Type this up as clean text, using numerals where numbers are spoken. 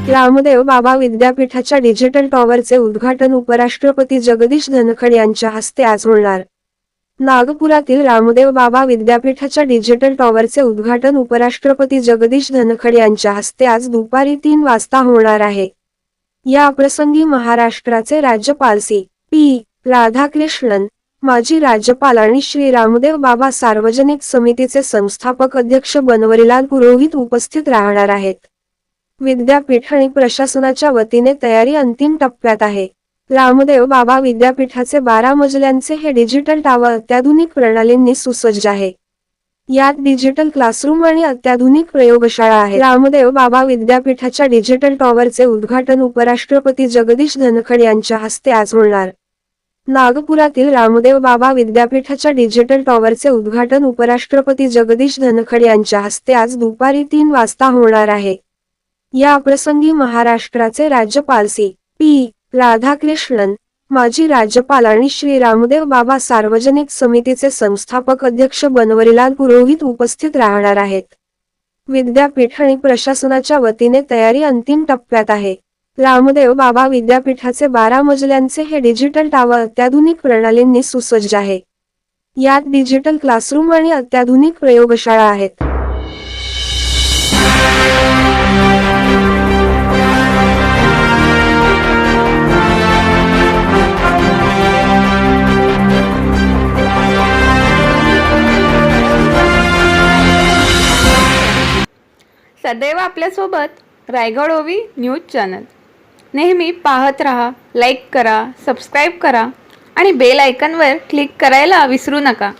रामदेव बाबा विद्यापीठाच्या डिजिटल टॉवरचे उद्घाटन उपराष्ट्रपती जगदीश धनखड यांच्या हस्ते आज होणार। नागपुरातील रामदेव बाबा विद्यापीठाच्या डिजिटल टॉवरचे उद्घाटन उपराष्ट्रपती जगदीश धनखड यांच्या हस्ते आज दुपारी 3 वाजता होणार आहे। या प्रसंगी महाराष्ट्राचे राज्यपाल सी.पी. राधाकृष्णन, माजी राज्यपाल आणि श्री रामदेव बाबा सार्वजनिक समितीचे संस्थापक अध्यक्ष बनवरीलाल पुरोहित उपस्थित राहणार आहेत। विद्यापीठ आणि प्रशासनाच्या वतीने तयारी अंतिम टप्प्यात आहे। रामदेव बाबा विद्यापीठाचे 12 मजल्यांचे हे डिजिटल टॉवर अत्याधुनिक प्रणालींनी सुसज्ज आहे। यात डिजिटल क्लासरूम आणि अत्याधुनिक प्रयोगशाळा आहे। रामदेव बाबा विद्यापीठाच्या डिजिटल टॉवरचे उद्घाटन उपराष्ट्रपती जगदीश धनखड यांच्या हस्ते आज होणार। नागपुरातील रामदेव बाबा विद्यापीठाच्या डिजिटल टॉवरचे उद्घाटन उपराष्ट्रपती जगदीश धनखड यांच्या हस्ते आज दुपारी 3 वाजता होणार आहे। या प्रसंगी महाराष्ट्राचे राज्यपाल सी.पी. राधाकृष्णन, माजी राज्यपाल आणि श्री रामदेव बाबा सार्वजनिक समितीचे संस्थापक अध्यक्ष बनवरीलाल पुरोहित उपस्थित राहणार आहेत। विद्यापीठ आणि प्रशासनाच्या वतीने तयारी अंतिम टप्प्यात आहे। रामदेव बाबा विद्यापीठाचे 12 मजल्यांचे हे डिजिटल टॉवर अत्याधुनिक प्रणालींनी सुसज्ज आहे। यात डिजिटल क्लासरूम आणि अत्याधुनिक प्रयोगशाळा आहेत। सदैव आपल्यासोबत रायगड ओवी न्यूज चॅनल। नेहमी पाहत रहा, लाईक करा, सबस्क्राईब करा आणि बेल आयकॉनवर क्लिक करायला विसरू नका।